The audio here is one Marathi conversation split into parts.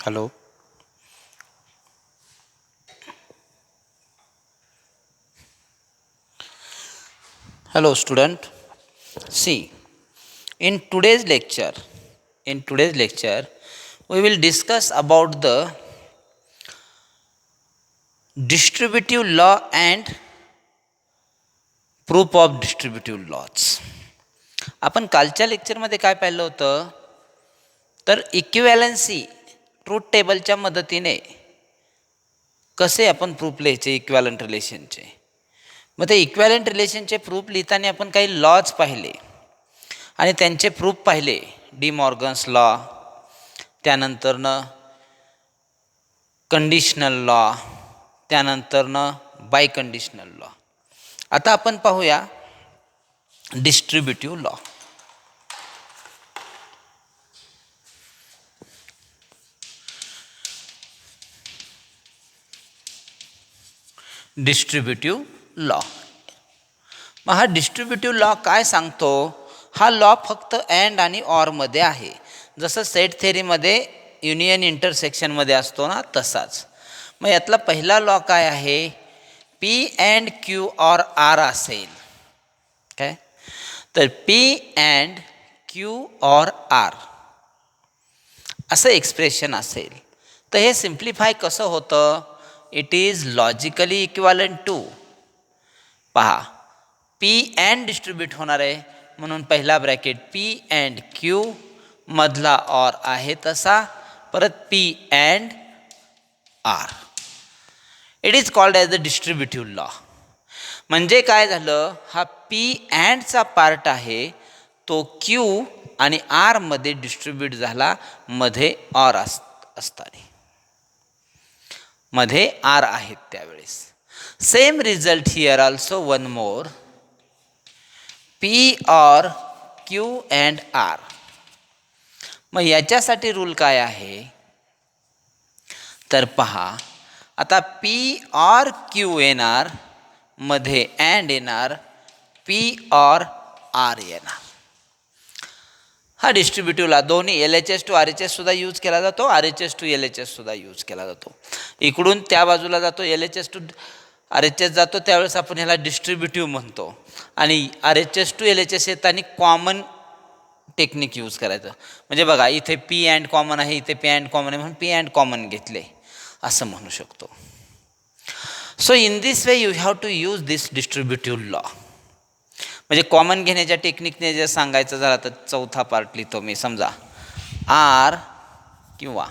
Hello. Hello, student. See, in today's lecture, we will discuss about the distributive law and proof of distributive laws. आपण कालच्या लेक्चरमध्ये काय पाहिलं होतं तर इक्विव्हॅलन्सी ट्रूथ टेबलच्या मदतीने कसे आपण प्रूफ लिहायचे इक्विव्हॅलंट रिलेशनचे. मग ते इक्विव्हॅलंट रिलेशनचे प्रूफ लिहिताना आपण काही लॉज पाहिले आणि त्यांचे प्रूफ पाहिले. डी मॉर्गन्स लॉ, त्यानंतरनं कंडिशनल लॉ, त्यानंतरनं बाय कंडिशनल लॉ. आता आपण पाहूया डिस्ट्रीब्युटिव्ह लॉ. Distributive law. मग हा डिस्ट्रीब्युटिव्ह लॉ काय सांगतो? हा लॉ फक्त अँड आणि ऑरमध्ये आहे. जसं सेट थेरीमध्ये युनियन इंटरसेक्शनमध्ये असतो ना तसाच. मग यातला पहिला लॉ काय आहे? P and Q or R असेल काय, तर P and Q or R असं एक्सप्रेशन असेल तर हे सिम्प्लिफाय कसं होतं? It is logically equivalent to, पहा पी अँड डिस्ट्रीब्यूट होणार आहे म्हणून पहिला ब्रॅकेट पी अँड क्यू मधला ऑर आहे तसा, परत P and R. It is called as the distributive law. म्हणजे काय झालं, हा पी अँडचा पार्ट आहे तो क्यू आणि आर मध्ये डिस्ट्रीब्यूट झाला, मध्ये ऑर असताना मध्ये आर आहेत त्यावेळेस. Same result here also one more, P or Q and R. मग याच्यासाठी रूल काय आहे तर पहा, आता पी ऑर क्यू येणार, मध्ये अँड येणार, पी ऑर आर येणार. हा डिस्ट्रीब्युटिव्ह लॉ दोन्ही LHS टू RHS सुद्धा यूज केला जातो, RHS टू LHS सुद्धा यूज केला जातो. इकडून त्या बाजूला जातो, LHS टू RHS जातो, त्यावेळेस आपण ह्याला डिस्ट्रीब्युटिव्ह म्हणतो. आणि RHS टू LHS येताना कॉमन टेक्निक यूज करायचं. म्हणजे बघा इथे पी अँड कॉमन आहे, इथे पी अँड कॉमन आहे म्हणून पी अँड कॉमन घेतले असं म्हणू शकतो. So in this way you have to use this distributive law. म्हणजे कॉमन घेण्याच्या टेक्निकने जर सांगायचं झालं तर चौथा पार्ट लिहितो मी. समजा आर किंवा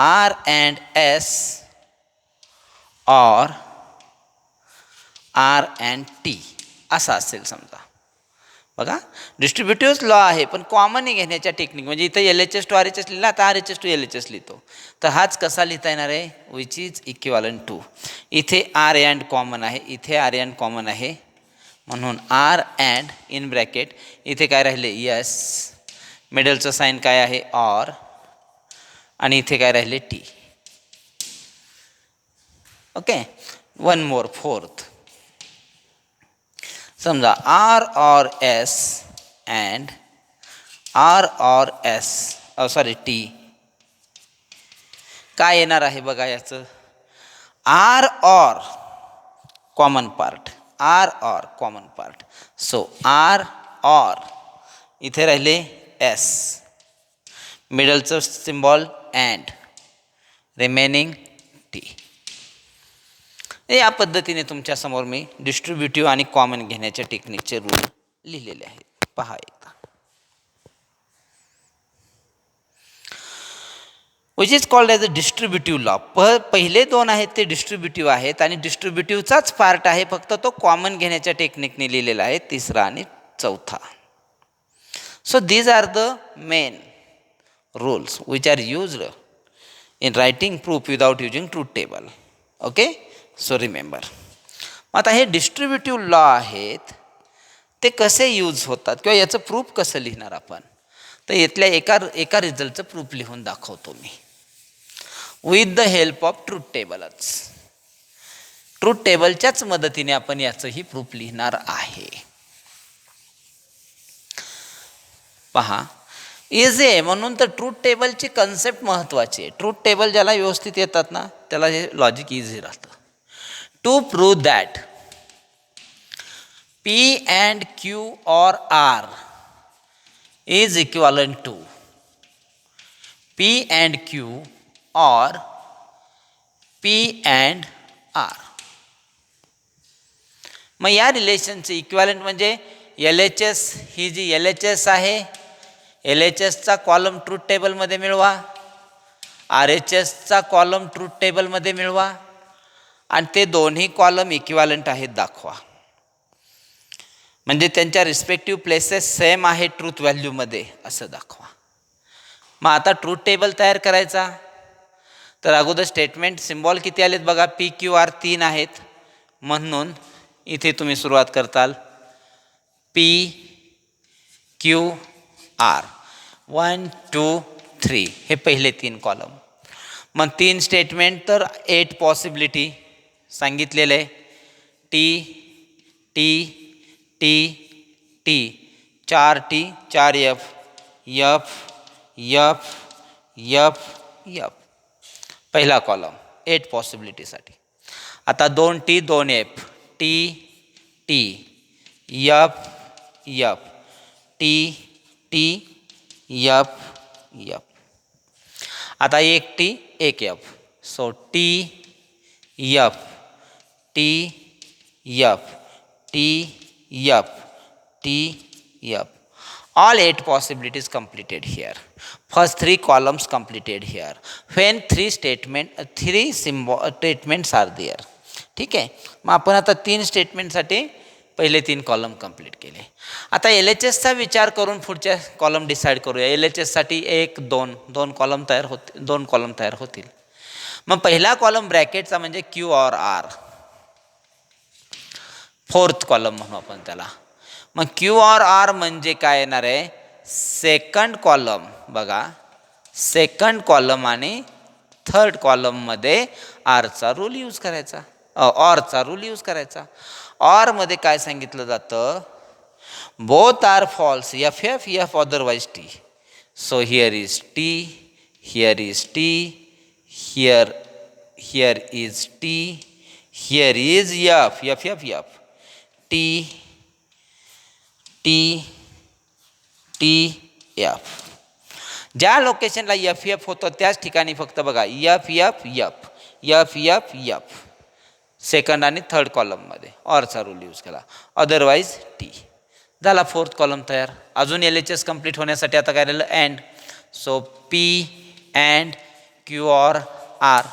R and S or R and T असा असेल समजा. बघा डिस्ट्रीब्युटिव्ह लॉ आहे पण कॉमन घेण्याच्या टेक्निक, म्हणजे इथं LHS टू RHS लिहिला तर RHS टू LHS लिहितो. तर हाच कसा लिहिता येणार आहे? विच इज इक्विव्हॅलंट टू, इथे आर अँड कॉमन आहे, इथे आर अँड कॉमन आहे म्हणून आर अँड इन ब्रॅकेट इथे काय राहिले यस, मिडलचं साईन काय आहे ऑर, आणि इथे काय राहिले T. Okay, one more fourth. समजा R or S and R or S sorry T काय येणार आहे बघा याचं, R or common part, R or common part. So R or इथे राहिले एस, मिडलचं सिम्बॉल अँड, रिमेनिंग टी. या पद्धतीने तुमच्यासमोर मी डिस्ट्रीब्युटिव्ह आणि कॉमन घेण्याच्या टेक्निकचे रूल लिहिलेले आहेत, पहा एकदा. Which is called as a distributive law. पहिले दोन आहेत ते डिस्ट्रीब्युटिव्ह आहेत आणि डिस्ट्रीब्युटिव्हचाच पार्ट आहे, फक्त तो कॉमन घेण्याच्या टेक्निकने लिहिलेला आहे, तिसरा आणि चौथा. So these are the main rules which are used in writing proof without using truth table. Okay, so remember. आता हे डिस्ट्रीब्युटिव्ह लॉ आहेत ते कसे यूज होतात किंवा याचं प्रूफ कसं लिहिणार आपण, तर इथल्या एका रिझल्टचं प्रूफ लिहून दाखवतो मी with the help of truth टेबलच. ट्रूथ टेबलच्याच मदतीने आपण याचंही प्रूफ लिहिणार आहे. पहा इझी आहे. म्हणून तर ट्रूथ टेबलची कन्सेप्ट महत्त्वाची आहे. ट्रूथ टेबल ज्याला व्यवस्थित येतात ना त्याला हे लॉजिक इझी राहतं. To prove that P and Q or R is equivalent to P and Q or P and R. मग या रिलेशनचे इक्विव्हॅलंट म्हणजे LHS, ही जी LHS आहे LHSचा कॉलम ट्रूथ टेबलमध्ये मिळवा, RHSचा कॉलम ट्रूथ टेबलमध्ये मिळवा आणि ते दोन्ही कॉलम इक्विव्हॅलंट आहेत दाखवा. म्हणजे त्यांच्या रिस्पेक्टिव्ह प्लेसेस सेम आहे ट्रूथ व्हॅल्यूमध्ये असं दाखवा. मग आता ट्रूथ टेबल तयार करायचा तर अगोदर स्टेटमेंट सिम्बॉल किती आलेत बघा. PQR 3 आहेत. म्हणून इथे तुम्ही सुरुवात करताल PQR 1 2 3 हे पहिले 3 कॉलम. मग 3 स्टेटमेंट तर 8 पॉसिबिलिटी सांगितलेले T T T T 4 T 4 F F F F F पहिला कॉलम 8 पॉसिबिलिटीसाठी. आता 2 T 2 F T T F F T T F F. आता 1 T 1 F. So T F T F T F T F. All 8 possibilities completed here. First 3 columns completed here. When 3 statements are there. ठीक आहे. मग आपण आता 3 स्टेटमेंटसाठी पहिले 3 कॉलम कंप्लीट केले. आता LHSचा विचार करून पुढच्या कॉलम डिसाईड करूया. LHSसाठी 1 2 2 कॉलम तयार होतील, 2 कॉलम तयार होतील. मग पहिला कॉलम ब्रॅकेटचा म्हणजे Q और R, फोर्थ कॉलम म्हणू आपण त्याला. मग Q और R म्हणजे काय येणार आहे, सेकंड कॉलम बघा. सेकंड कॉलम आणि थर्ड कॉलममध्ये आरचा रूल यूज करायचा, ऑरचा रूल यूज करायचा. ऑरमध्ये काय सांगितलं जातं, both are false, F F F otherwise T. So here is T, here is T, here is T, here is F F F F T T T F. ज्या लोकेशनला एफ एफ होतं त्याच ठिकाणी फक्त बघा F F F F F F second आणि थर्ड कॉलममध्ये ऑरचा रूल यूज केला, अदरवाईज टी. झाला फोर्थ कॉलम तयार. अजून LHS कंप्लीट होण्यासाठी आता काय राहिलं, and. So P and Q or R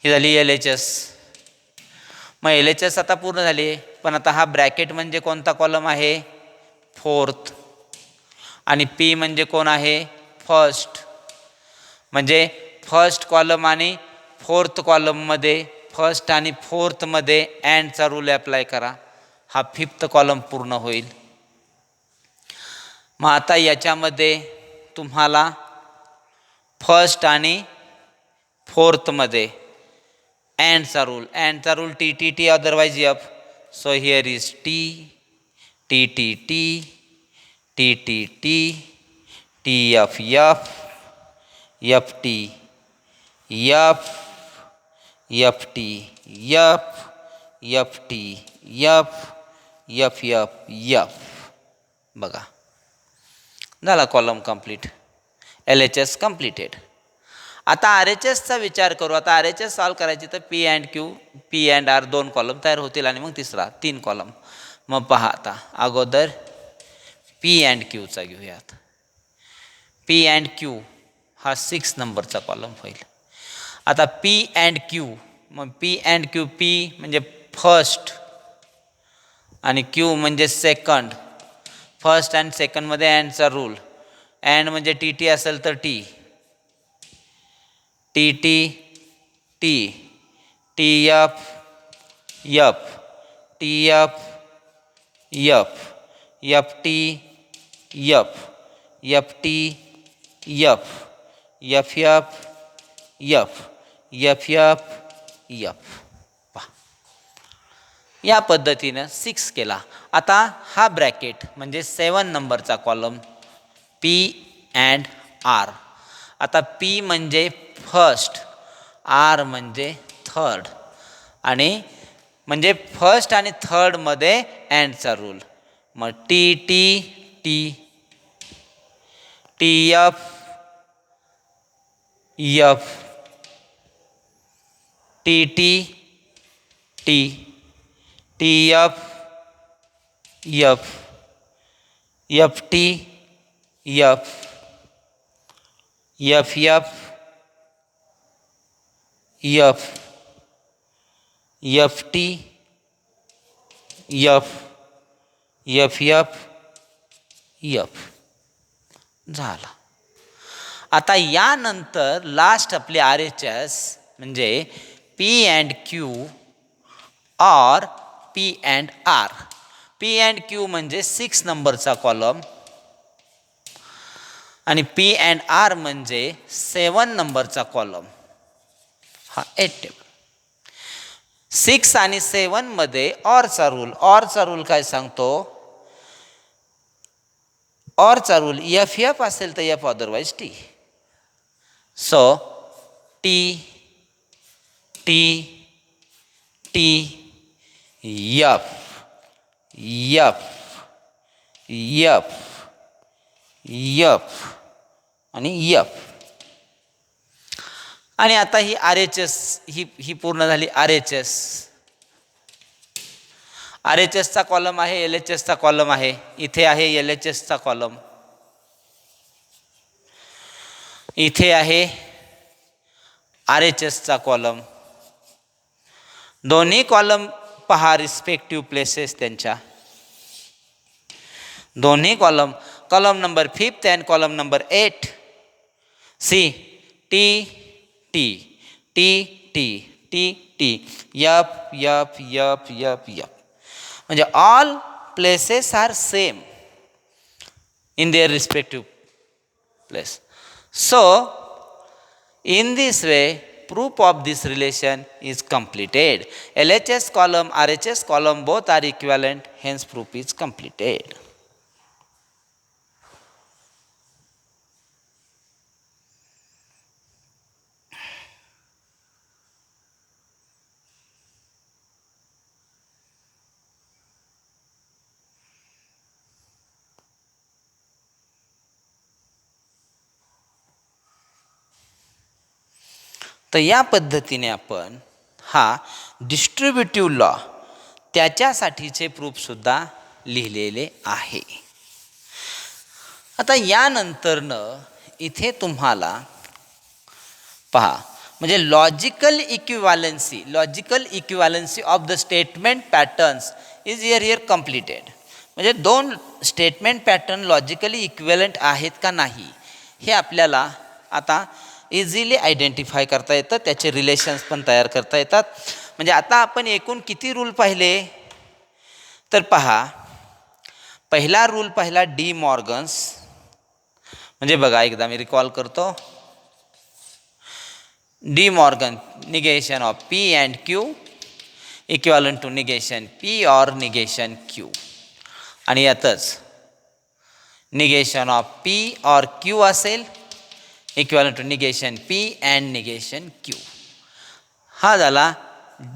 ही झाली LHS. मग LHS आता पूर्ण झाली. पण आता हा ब्रॅकेट म्हणजे कोणता कॉलम आहे, फोर्थ. आणि पी म्हणजे कोण आहे, फर्स्ट. म्हणजे फर्स्ट कॉलम आणि फोर्थ कॉलममध्ये, फर्स्ट आणि फोर्थमध्ये अँडचा रूल अप्लाय करा, हा फिफ्थ कॉलम पूर्ण होईल. मग आता याच्यामध्ये तुम्हाला फर्स्ट आणि फोर्थमध्ये अँडचा rule T T T otherwise F. So here is T T T T T T T T F F F T F F T F F T F F F F. बघा झाला कॉलम कंप्लीट. LHS completed. आता RHSचा विचार करू. आता RHS सॉल्व करायची तर P and Q, P and R 2 column तयार होतील आणि मग तिसरा 3 कॉलम. मग पहा आता अगोदर पी अँड क्यूचा घेऊयात. पी अँड क्यू हा 6 नंबरचा कॉलम होईल. आता पी अँड क्यू, मग पी अँड क्यू, पी म्हणजे फर्स्ट आणि क्यू म्हणजे सेकंड. फर्स्ट अँड सेकंडमध्ये अँडचा रूल. अँड म्हणजे टी टी असेल तर T T T T T F F T F F F T F F T F F F F F F F. या पद्धतीनं 6 केला. आता हा ब्रॅकेट म्हणजे 7 नंबरचा कॉलम पी अँड आर. आता पी म्हणजे फर्स्ट, आर म्हणजे थर्ड, आणि म्हणजे फर्स्ट आणि थर्डमध्ये अँडचा रूल. मग T T T, T F F, T T T, T F F, F T F, F F F, F T F, F F F. झाला. आता यानंतर लास्ट आपले आर एच एस म्हणजे P and Q or P and R. P and Q म्हणजे 6 नंबरचा कॉलम आणि पी अँड आर म्हणजे 7 नंबरचा कॉलम. हा 8 टेबल. 6 आणि 7 मध्ये ऑरचा रूल. ऑरचा रूल काय सांगतो? ऑरचा रूल एफ एफ असेल तर F, otherwise T. So T T T F F F F आणि एफ. आणि आता ही आर एच एस ही पूर्ण झाली. R H S, R H एसचा कॉलम आहे, एल एच एसचा कॉलम आहे. इथे आहे एल एच एसचा कॉलम, इथे आहे आर एच एसचा कॉलम. दोन्ही कॉलम पहा रिस्पेक्टिव्ह प्लेसेस त्यांच्या. दोन्ही column, column number 5 and column number 8. See T T T T T T yup yup yup yup yup. म्हणजे all places are same in their respective place. So, in this way, proof of this relation is completed. LHS column, RHS column both are equivalent, hence proof is completed. तर या पद्धतीने आपण हा डिस्ट्रीब्युटिव्ह लॉ त्याच्यासाठीचे प्रूफसुद्धा लिहिलेले आहे. आता यानंतरनं इथे तुम्हाला पहा म्हणजे logical equivalency of the statement patterns is here completed. म्हणजे दोन स्टेटमेंट पॅटर्न लॉजिकली इक्विवॅलंट आहेत का नाही हे आपल्याला आता इझिली आयडेंटिफाय करता येतं, त्याचे रिलेशन्स पण तयार करता येतात. म्हणजे आता आपण एकूण किती रूल पाहिले तर पहा, पहिला रूल पाहिला डी मॉर्गन्स. म्हणजे बघा एकदा मी रिकॉल करतो. De Morgan negation of P and Q equivalent to negation P or negation Q. आणि यातच negation of P or Q असेल equivalent to negation P and negation Q. हा झाला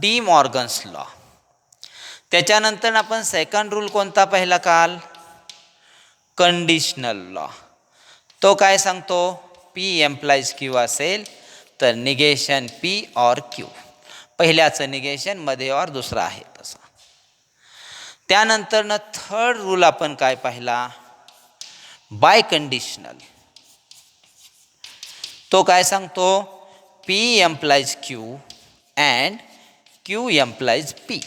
डी मॉर्गन्स लॉ. त्याच्यानंतर आपण सेकंड रूल कोणता पाहिला काल? Conditional law. तो काय सांगतो? पी एम्प्लाइज क्यू असेल तर निगेशन पी ऑर क्यू. पहिल्याचं निगेशन मध्ये और दुसरा आहे तसं. त्यानंतर थर्ड रूल आपण काय पाहिला? Biconditional. तो काय सांगतो? P implies Q and Q implies P.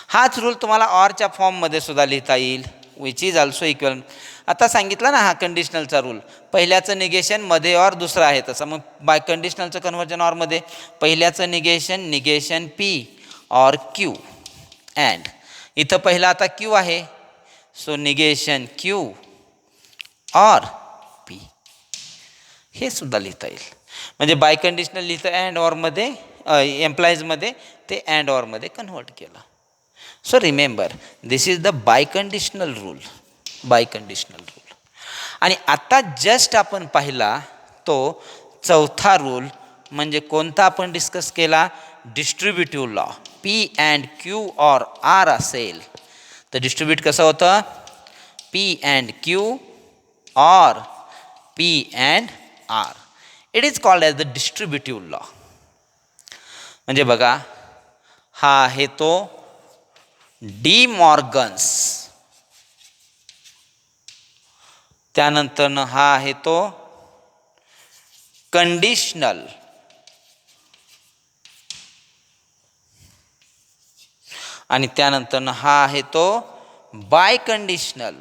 हाच रूल तुम्हाला ऑरच्या फॉर्ममध्ये सुद्धा लिहिता येईल, विच इज ऑल्सो इक्वल. आता सांगितलं ना हा कंडिशनलचा रूल, पहिल्याचं निगेशन मध्ये और दुसरं आहे तसं. मग बाय कंडिशनलचं कन्व्हर्जन ऑरमध्ये पहिल्याचं negation P or Q and इथं पहिला आता क्यू आहे, so negation Q or P. हे सुद्धा लिहिता येईल. म्हणजे बाय कंडिशनल लिहितं अँड ऑरमध्ये, एम्प्लॉईजमध्ये ते अँड ऑरमध्ये कन्व्हर्ट केलं. So remember this is the biconditional rule. Biconditional rule. आणि आता जस्ट आपण पाहिला तो चौथा रूल म्हणजे कोणता आपण डिस्कस केला, distributive law. P and Q or R असेल तर डिस्ट्रीब्यूट कसं होतं, P and Q or P and R. It is called as the distributive law. म्हणजे बघा हा आहे तो डी मॉर्गन्स, त्यानंतर हा आहे तो कंडिशनल, आणि त्यानंतर हा आहे तो बाय कंडिशनल.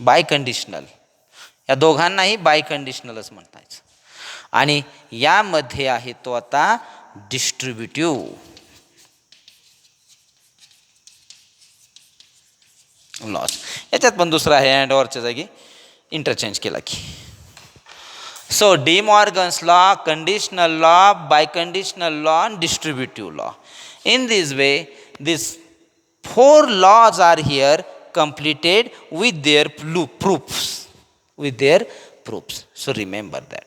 बाय कंडिशनल या दोघांनाही बाय कंडिशनलच म्हणतायचं. आणि यामध्ये आहे तो आता डिस्ट्रीब्युटिव्ह लॉस. याच्यात पण दुसरा आहे अँड ऑरच्या जागी इंटरचेंज केला की. So De Morgan's law, conditional law, biconditional law and distributive law. In this way, these 4 laws are here completed with their proofs. So remember that.